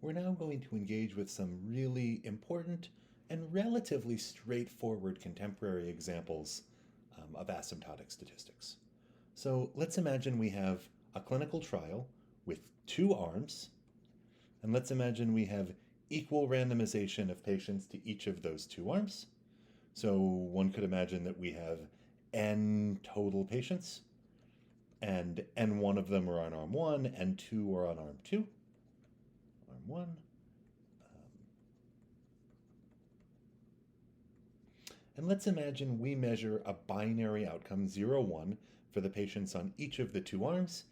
we're now going to engage with some really important and relatively straightforward contemporary examples of asymptotic statistics. So let's imagine we have a clinical trial with two arms, and let's imagine we have equal randomization of patients to each of those two arms. So one could imagine that we have n total patients, and n1 of them are on arm 1, and 2 are on arm 2. Arm 1. And let's imagine we measure a binary outcome 0, 1 for the patients on each of the two arms.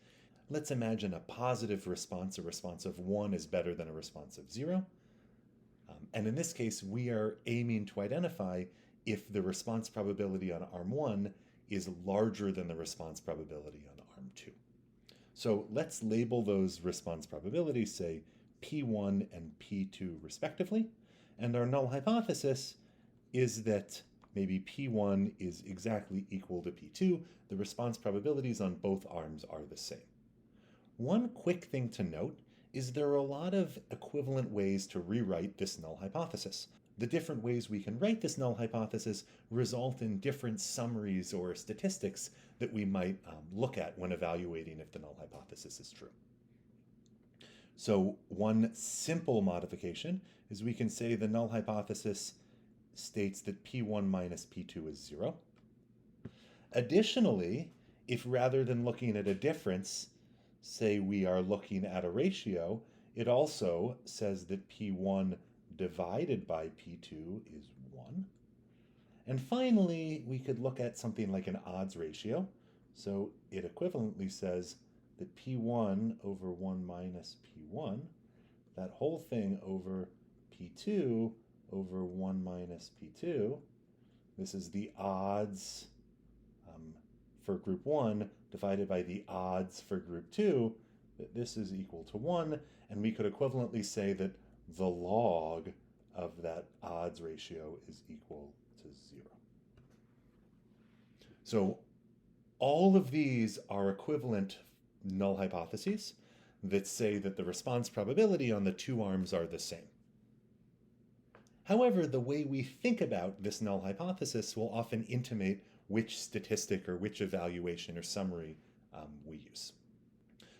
Let's imagine a positive response. A response of 1 is better than a response of 0. And in this case, we are aiming to identify if the response probability on arm 1 is larger than the response probability on arm 2. So let's label those response probabilities, say P1 and P2 respectively. And our null hypothesis is that maybe P1 is exactly equal to P2. The response probabilities on both arms are the same. One quick thing to note is there are a lot of equivalent ways to rewrite this null hypothesis. The different ways we can write this null hypothesis result in different summaries or statistics that we might look at when evaluating if the null hypothesis is true. So one simple modification is we can say the null hypothesis states that P1 minus P2 is 0. Additionally, if rather than looking at a difference, say we are looking at a ratio, it also says that P1 divided by P2 is 1. And finally, we could look at something like an odds ratio. So it equivalently says that P1 over 1 minus P1, that whole thing over P2 over 1 minus P2, this is the odds for group 1 divided by the odds for group 2, that this is equal to 1, and we could equivalently say that the log of that odds ratio is equal to 0. So all of these are equivalent null hypotheses that say that the response probability on the two arms are the same. However, the way we think about this null hypothesis will often intimate which statistic or which evaluation or summary we use.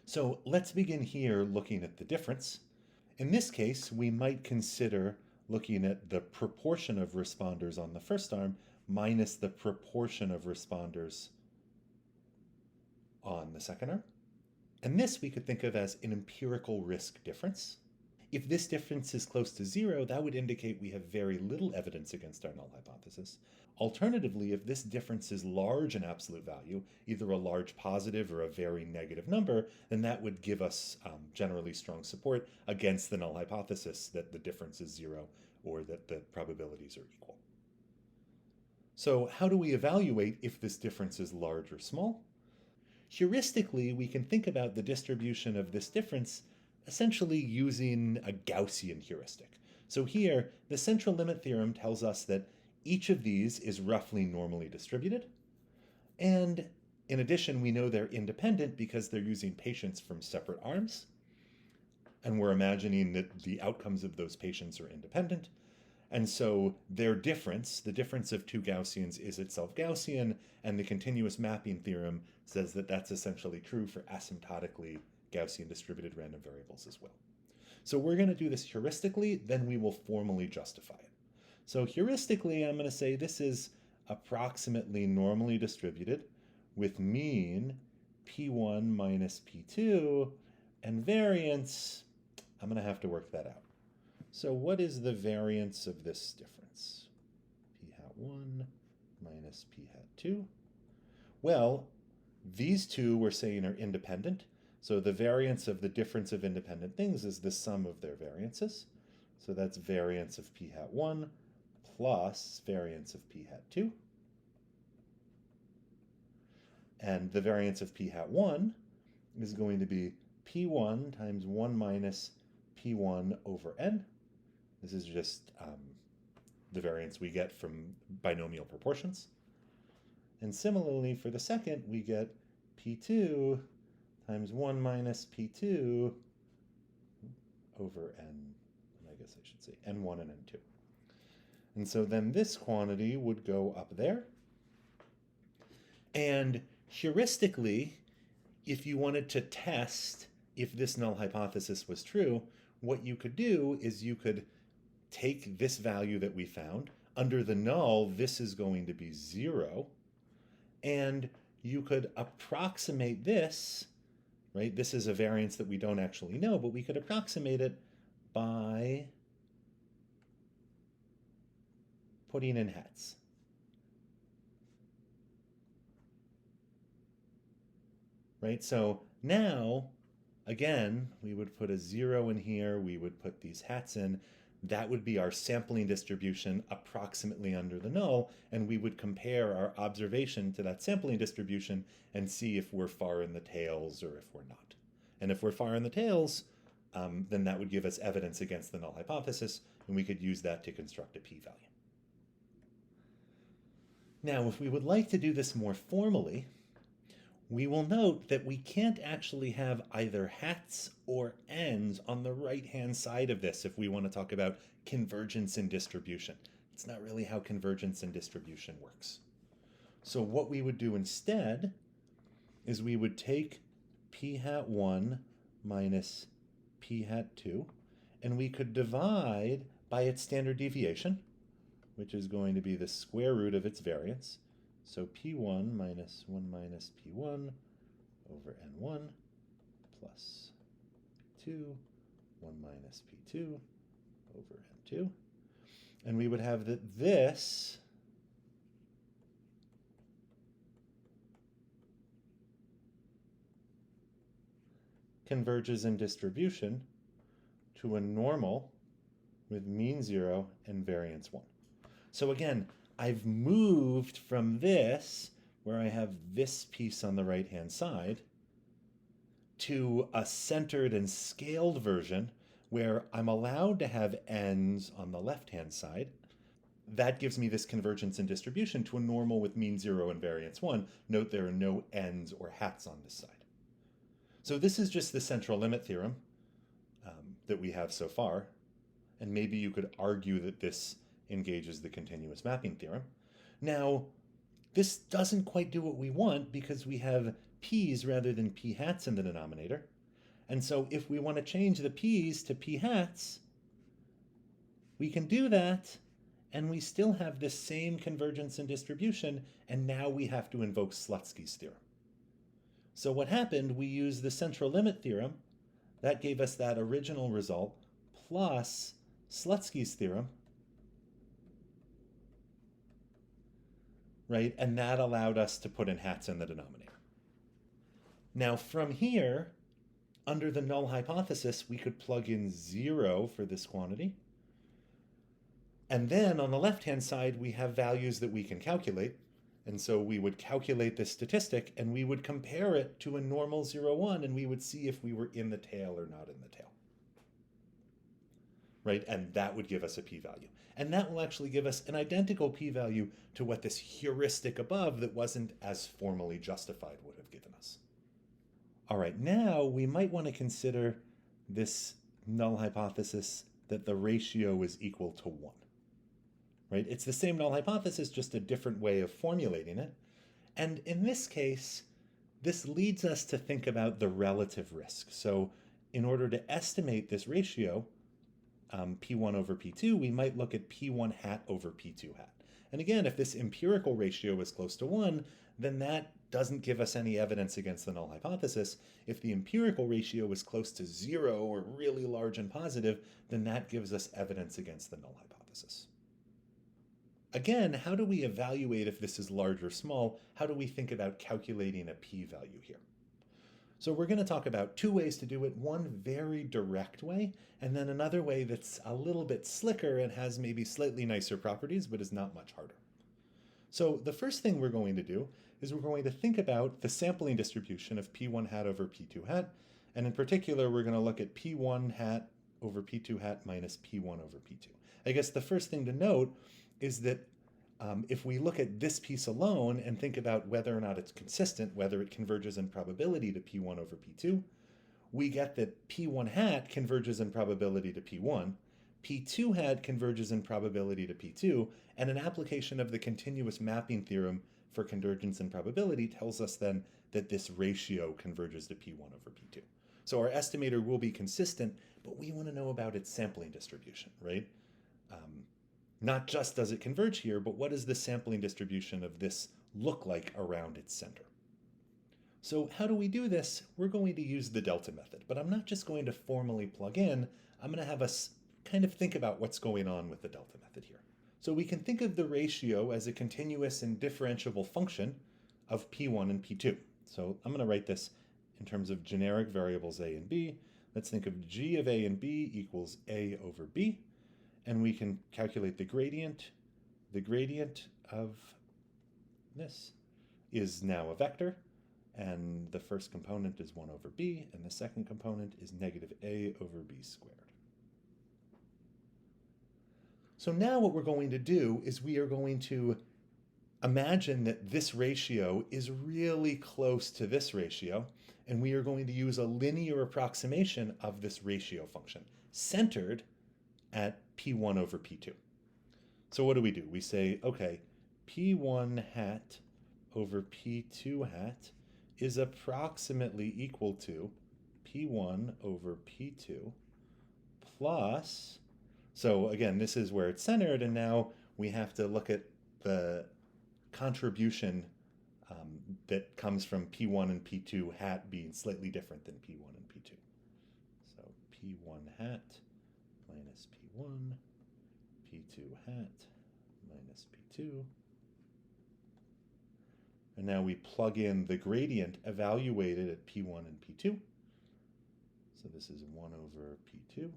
So let's begin here looking at the difference. In this case, we might consider looking at the proportion of responders on the first arm minus the proportion of responders on the second arm. And this we could think of as an empirical risk difference. If this difference is close to 0, that would indicate we have very little evidence against our null hypothesis. Alternatively, if this difference is large in absolute value, either a large positive or a very negative number, then that would give us generally strong support against the null hypothesis that the difference is 0 or that the probabilities are equal. So how do we evaluate if this difference is large or small? Heuristically, we can think about the distribution of this difference essentially using a Gaussian heuristic. So here, the central limit theorem tells us that each of these is roughly normally distributed. And in addition, we know they're independent because they're using patients from separate arms. And we're imagining that the outcomes of those patients are independent. And so their difference, the difference of two Gaussians, is itself Gaussian, and the continuous mapping theorem says that that's essentially true for asymptotically Gaussian distributed random variables as well. So we're going to do this heuristically, then we will formally justify it. So heuristically, I'm going to say this is approximately normally distributed with mean P1 minus P2, and variance, I'm going to have to work that out. So what is the variance of this difference? P hat 1 minus P hat 2. Well, these two we're saying are independent. So the variance of the difference of independent things is the sum of their variances. So that's variance of P hat 1 plus variance of P hat 2. And the variance of P hat 1 is going to be P1 times 1 minus P1 over n. This is just the variance we get from binomial proportions. And similarly, for the second, we get P2 times 1 minus P2 over n, I guess I should say n1 and n2. And so then this quantity would go up there. And heuristically, if you wanted to test if this null hypothesis was true, what you could do is you could take this value that we found. Under the null, this is going to be 0. And you could approximate this, right? This is a variance that we don't actually know, but we could approximate it by putting in hats. Right, so now, again, we would put a 0 in here, we would put these hats in. That would be our sampling distribution approximately under the null, and we would compare our observation to that sampling distribution and see if we're far in the tails or if we're not. And if we're far in the tails, then that would give us evidence against the null hypothesis, and we could use that to construct a p-value. Now, if we would like to do this more formally, we will note that we can't actually have either hats or ends on the right-hand side of this if we want to talk about convergence in distribution. It's not really how convergence in distribution works. So what we would do instead is we would take p hat 1 minus p hat 2, and we could divide by its standard deviation, which is going to be the square root of its variance. So p1 minus 1 minus p1 over n1 plus p2, 1 minus p2 over n2. And we would have that this converges in distribution to a normal with mean 0 and variance 1. So again, I've moved from this, where I have this piece on the right-hand side, to a centered and scaled version where I'm allowed to have ends on the left-hand side. That gives me this convergence in distribution to a normal with mean 0 and variance 1. Note there are no ends or hats on this side. So this is just the central limit theorem that we have so far. And maybe you could argue that this engages the continuous mapping theorem. Now, this doesn't quite do what we want because we have p's rather than p hats in the denominator. And so if we want to change the p's to p hats, we can do that, and we still have this same convergence and distribution, and now we have to invoke Slutsky's theorem. So what happened, we used the central limit theorem. That gave us that original result, plus Slutsky's theorem, right? And that allowed us to put in hats in the denominator. Now from here, under the null hypothesis, we could plug in 0 for this quantity. And then on the left-hand side, we have values that we can calculate. And so we would calculate this statistic, and we would compare it to a normal 0, 1, and we would see if we were in the tail or not in the tail. Right? And that would give us a p-value. And that will actually give us an identical p-value to what this heuristic above that wasn't as formally justified would have given us. All right, now we might want to consider this null hypothesis that the ratio is equal to 1. Right? It's the same null hypothesis, just a different way of formulating it. And in this case, this leads us to think about the relative risk. So in order to estimate this ratio, P1 over P2, we might look at P1 hat over P2 hat. And again, if this empirical ratio is close to 1, then that doesn't give us any evidence against the null hypothesis. If the empirical ratio is close to 0 or really large and positive, then that gives us evidence against the null hypothesis. Again, how do we evaluate if this is large or small? How do we think about calculating a p-value here? So we're going to talk about two ways to do it, one very direct way, and then another way that's a little bit slicker and has maybe slightly nicer properties, but is not much harder. So the first thing we're going to do is we're going to think about the sampling distribution of P1 hat over P2 hat, and in particular, we're going to look at P1 hat over P2 hat minus P1 over P2. I guess the first thing to note is that if we look at this piece alone and think about whether or not it's consistent, whether it converges in probability to P1 over P2, we get that P1 hat converges in probability to P1, P2 hat converges in probability to P2, and an application of the continuous mapping theorem for convergence in probability tells us then that this ratio converges to P1 over P2. So our estimator will be consistent, but we want to know about its sampling distribution, right? Not just does it converge here, but what does the sampling distribution of this look like around its center? So how do we do this? We're going to use the delta method, but I'm not just going to formally plug in. I'm going to have us kind of think about what's going on with the delta method here. So we can think of the ratio as a continuous and differentiable function of P1 and P2. So I'm going to write this in terms of generic variables A and B. Let's think of g of A and B equals A over B. And we can calculate the gradient. The gradient of this is now a vector. And the first component is 1 over b, and the second component is negative a over b squared. So now what we're going to do is we are going to imagine that this ratio is really close to this ratio, and we are going to use a linear approximation of this ratio function, centered at P1 over P2. So what do? We say, okay, P1 hat over P2 hat is approximately equal to P1 over P2 plus, so again, this is where it's centered, and now we have to look at the contribution that comes from P1 and P2 hat being slightly different than P1 and P2. So P1 hat minus P1, P2 hat minus P2. And now we plug in the gradient evaluated at P1 and P2. So this is 1 over P2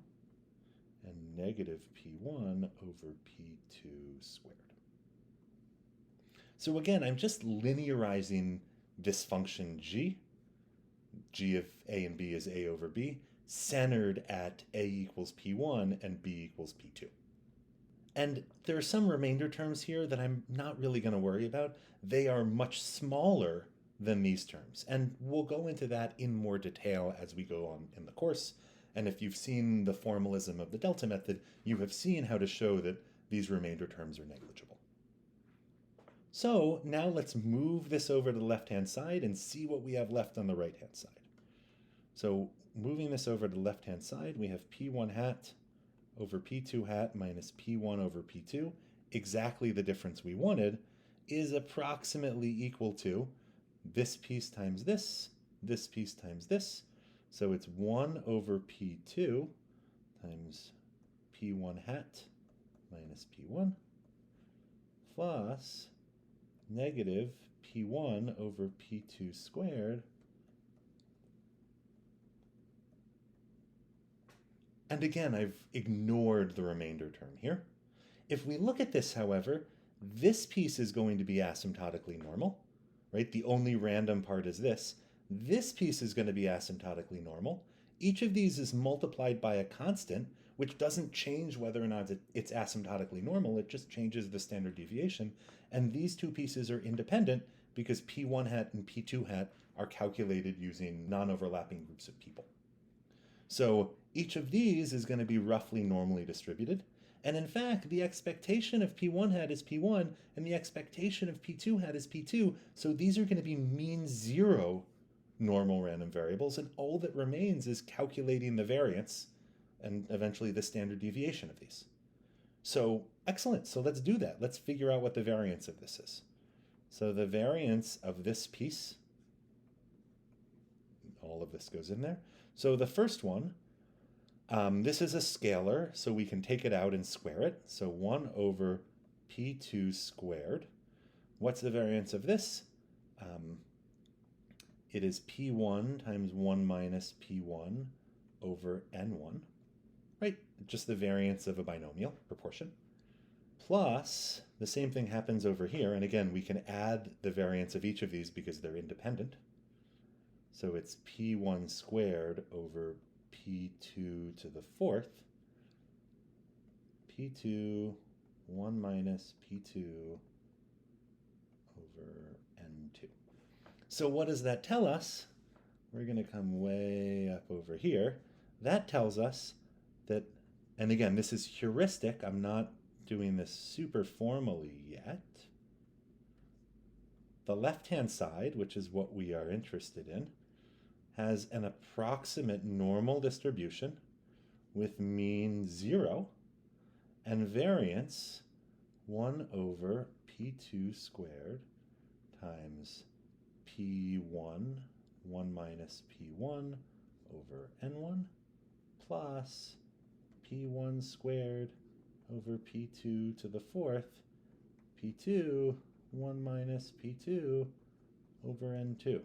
and negative P1 over P2 squared. So again, I'm just linearizing this function g. G of A and B is A over B, centered at A equals P1 and B equals P2. And there are some remainder terms here that I'm not really going to worry about. They are much smaller than these terms. And we'll go into that in more detail as we go on in the course. And if you've seen the formalism of the delta method, you have seen how to show that these remainder terms are negligible. So now let's move this over to the left-hand side and see what we have left on the right-hand side. So moving this over to the left-hand side, we have P1 hat over P2 hat minus P1 over P2, exactly the difference we wanted, is approximately equal to this piece times this piece times this. So it's 1 over P2 times P1 hat minus P1 plus negative P1 over P2 squared. And again, I've ignored the remainder term here. If we look at this, however, this piece is going to be asymptotically normal, right? The only random part is this. This piece is going to be asymptotically normal. Each of these is multiplied by a constant, which doesn't change whether or not it's asymptotically normal. It just changes the standard deviation. And these two pieces are independent because P1 hat and P2 hat are calculated using non-overlapping groups of people. So each of these is going to be roughly normally distributed. And in fact, the expectation of P1 hat is P1, and the expectation of P2 hat is P2. So these are going to be mean zero normal random variables, and all that remains is calculating the variance and eventually the standard deviation of these. So excellent. So let's do that. Let's figure out what the variance of this is. So the variance of this piece, all of this goes in there. So the first one, this is a scalar, so we can take it out and square it. So 1 over P2 squared. What's the variance of this? It is P1 times 1 minus P1 over N1, right? Just the variance of a binomial proportion. Plus, the same thing happens over here. And again, we can add the variance of each of these because they're independent. So it's P1 squared over P2 to the fourth. P2, 1 minus P2 over N2. So what does that tell us? we're going to come way up over here. That tells us that, and again, this is heuristic. I'm not doing this super formally yet. The left-hand side, which is what we are interested in, has an approximate normal distribution with mean 0 and variance 1 over p2 squared times p1, 1 minus p1 over n1 plus p1 squared over p2 to the fourth, p2, 1 minus p2 over n2.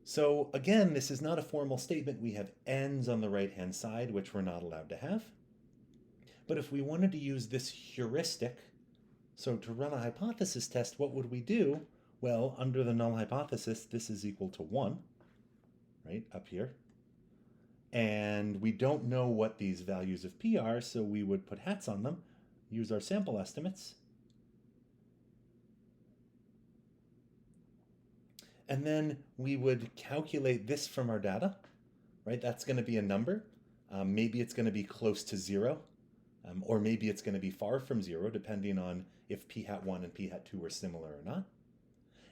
So again, this is not a formal statement. We have n's on the right-hand side, which we're not allowed to have. But if we wanted to use this heuristic, so to run a hypothesis test, what would we do? Well, under the null hypothesis, this is equal to 1, right, up here. And we don't know what these values of p are, so we would put hats on them, use our sample estimates. And then we would calculate this from our data, right? That's going to be a number. Maybe it's going to be close to 0, or maybe it's going to be far from 0, depending on if p hat 1 and p hat 2 are similar or not.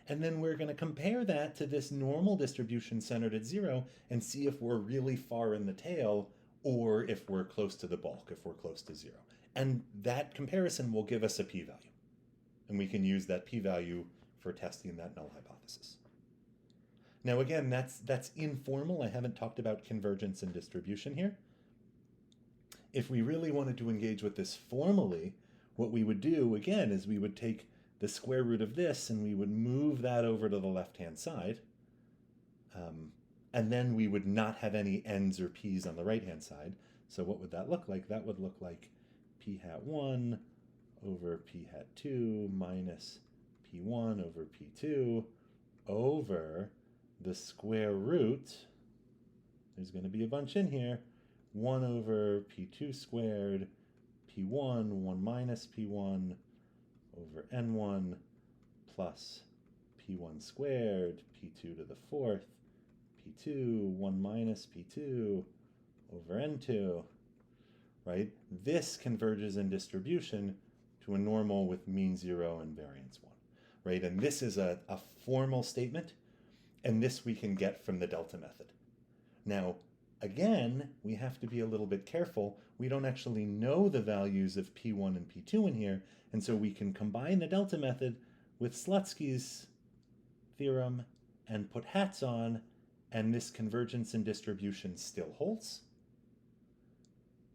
And then we're going to compare that to this normal distribution centered at 0 and see if we're really far in the tail or if we're close to the bulk, if we're close to 0. And that comparison will give us a p-value. And we can use that p-value for testing that null hypothesis. Now again, that's informal. I haven't talked about convergence and distribution here. If we really wanted to engage with this formally, what we would do, again, is we would take the square root of this and we would move that over to the left-hand side. And then we would not have any n's or p's on the right-hand side. So what would that look like? That would look like p hat 1 over p hat 2 minus p1 over p2 over the square root, there's going to be a bunch in here, 1 over p2 squared, p1, 1 minus p1 over n1 plus p1 squared, p2 to the fourth, p2, 1 minus p2 over n2, right? This converges in distribution to a normal with mean 0 and variance 1, right? And this is a formal statement. And this we can get from the delta method. Now, again, we have to be a little bit careful. We don't actually know the values of p1 and p2 in here, and so we can combine the delta method with Slutsky's theorem and put hats on, and this convergence and distribution still holds.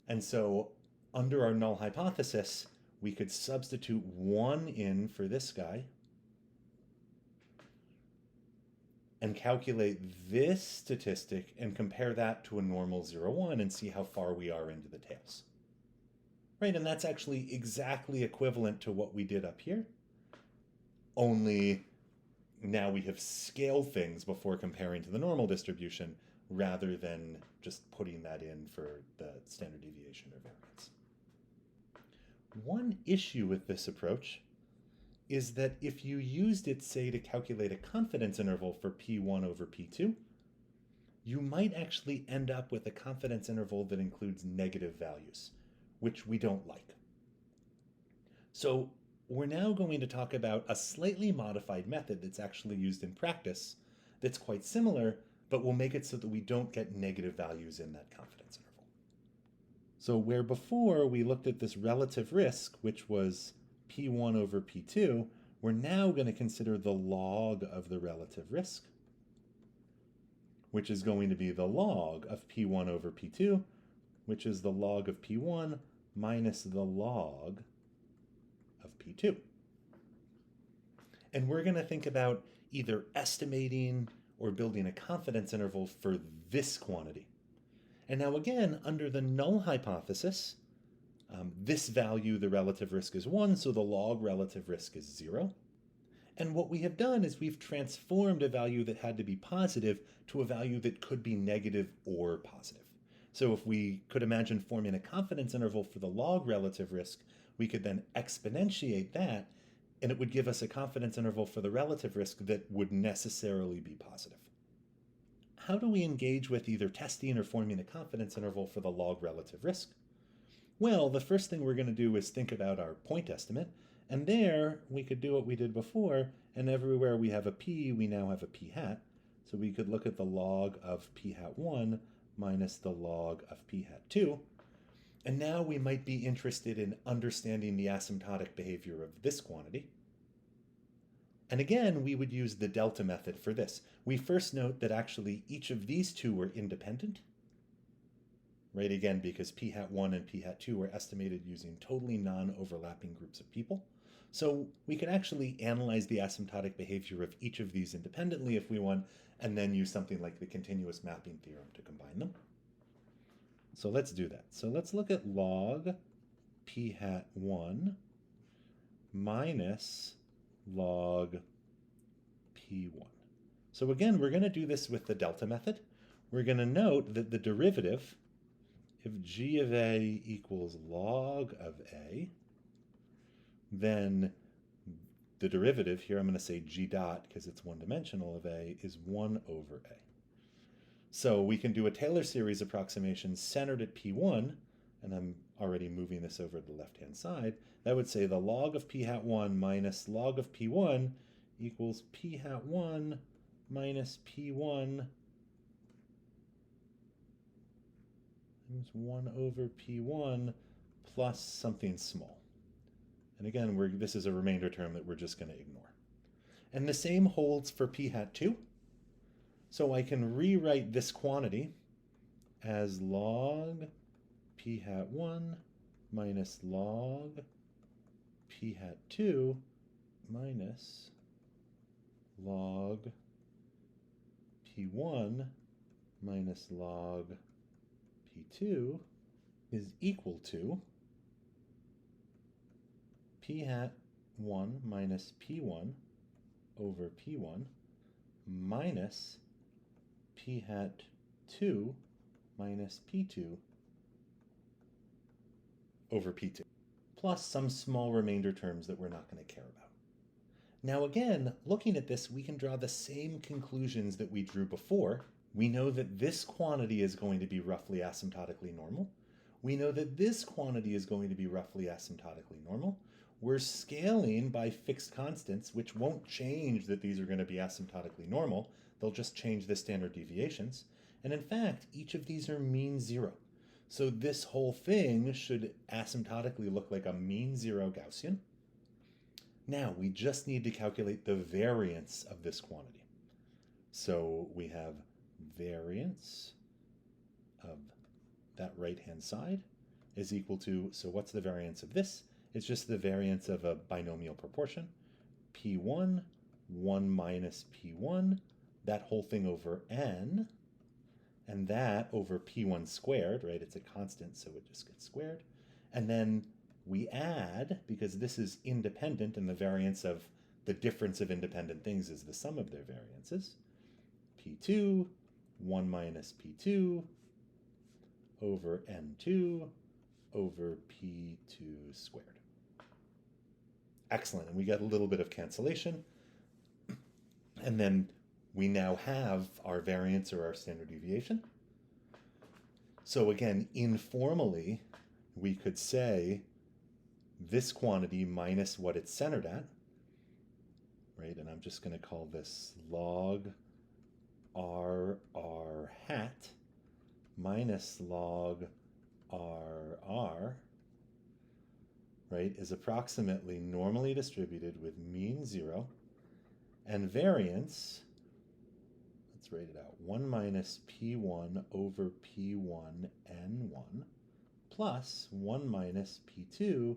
And so under our null hypothesis, we could substitute 1 in for this guy, and calculate this statistic and compare that to a normal 0, 1 and see how far we are into the tails. Right, and that's actually exactly equivalent to what we did up here, only now we have scaled things before comparing to the normal distribution rather than just putting that in for the standard deviation or variance. One issue with this approach is that if you used it, say, to calculate a confidence interval for p1 over p2, you might actually end up with a confidence interval that includes negative values, which we don't like. So we're now going to talk about a slightly modified method that's actually used in practice that's quite similar, but will make it so that we don't get negative values in that confidence interval. So where before we looked at this relative risk, which was p1 over p2, we're now going to consider the log of the relative risk, which is going to be the log of p1 over p2, which is the log of p1 minus the log of p2. And we're going to think about either estimating or building a confidence interval for this quantity. And now again, under the null hypothesis, this value, the relative risk is 1, so the log relative risk is 0. And what we have done is we've transformed a value that had to be positive to a value that could be negative or positive. So if we could imagine forming a confidence interval for the log relative risk, we could then exponentiate that, and it would give us a confidence interval for the relative risk that would necessarily be positive. how do we engage with either testing or forming a confidence interval for the log relative risk? Well, the first thing we're going to do is think about our point estimate, and there we could do what we did before, and everywhere we have a p, we now have a p hat. So we could look at the log of p hat 1 minus the log of p hat 2. And now we might be interested in understanding the asymptotic behavior of this quantity. And again, we would use the delta method for this. We first note that actually each of these two were independent, right? Again, because p hat 1 and p hat 2 were estimated using totally non-overlapping groups of people. So we could actually analyze the asymptotic behavior of each of these independently if we want, and then use something like the continuous mapping theorem to combine them. So let's do that. So let's look at log p hat 1 minus log p1. So again, we're going to do this with the delta method. We're going to note that the derivative, if g of a equals log of a, then the derivative, here I'm going to say g dot because it's one-dimensional, of a is 1 over a. So we can do a Taylor series approximation centered at p1, and I'm already moving this over to the left-hand side. That would say the log of p hat 1 minus log of p1 equals p hat 1 minus p1 times 1 over p1 plus something small. And again, this is a remainder term that we're just going to ignore. And the same holds for p hat 2. So I can rewrite this quantity as log p hat 1 minus log p hat 2 minus log p1 minus log p2 is equal to p hat 1 minus p1 over p1 minus p hat 2 minus p2 over p2, plus some small remainder terms that we're not going to care about. Now again, looking at this, we can draw the same conclusions that we drew before. We know that this quantity is going to be roughly asymptotically normal. We know that this quantity is going to be roughly asymptotically normal. We're scaling by fixed constants, which won't change that these are going to be asymptotically normal. They'll just change the standard deviations. And in fact, each of these are mean zero. So this whole thing should asymptotically look like a mean zero Gaussian. Now, we just need to calculate the variance of this quantity. So we have variance of that right-hand side is equal to, so what's the variance of this? It's just the variance of a binomial proportion. P1, 1 minus P1, that whole thing over n, and that over P1 squared, right? It's a constant, so it just gets squared. And then we add, because this is independent and the variance of the difference of independent things is the sum of their variances, P2, 1 minus P2 over N2 over P2 squared. Excellent, and we get a little bit of cancellation. And then we now have our variance or our standard deviation. So again, informally, we could say this quantity minus what it's centered at, right? And I'm just going to call this log RR hat minus log RR, right, is approximately normally distributed with mean 0 and variance, let's write it out, 1 minus P1 over P1 N1 plus 1 minus P2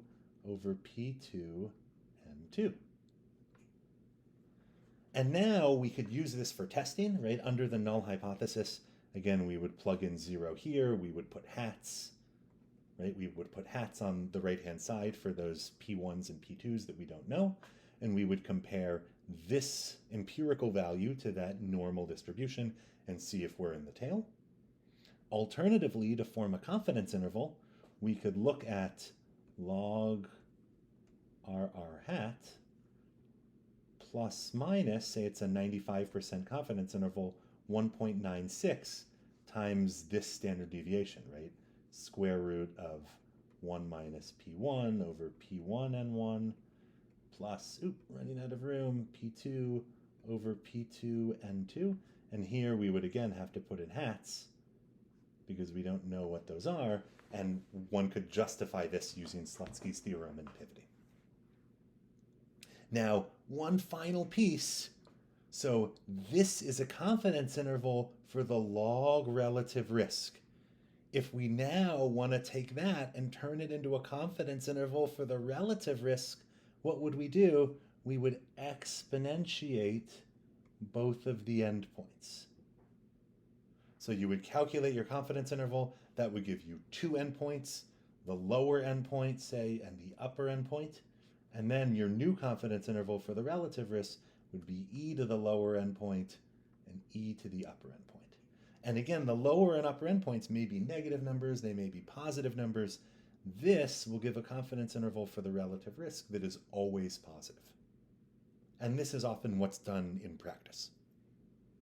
over P2 N2. And now we could use this for testing, right? Under the null hypothesis, again, we would plug in 0 here, we would put hats, right? We would put hats on the right-hand side for those P1s and P2s that we don't know, and we would compare this empirical value to that normal distribution and see if we're in the tail. Alternatively, to form a confidence interval, we could look at log RR hat plus minus, say it's a 95% confidence interval, 1.96 times this standard deviation, right? Square root of 1 minus p1 over p1n1 plus, running out of room, p2 over p2n2. And here we would again have to put in hats because we don't know what those are, and one could justify this using Slutsky's theorem and pivoting. Now, one final piece. So this is a confidence interval for the log relative risk. If we now want to take that and turn it into a confidence interval for the relative risk, what would we do? We would exponentiate both of the endpoints. So you would calculate your confidence interval. That would give you two endpoints, the lower endpoint, say, and the upper endpoint. And then your new confidence interval for the relative risk would be e to the lower endpoint and e to the upper endpoint. And again, the lower and upper endpoints may be negative numbers, they may be positive numbers. This will give a confidence interval for the relative risk that is always positive. And this is often what's done in practice.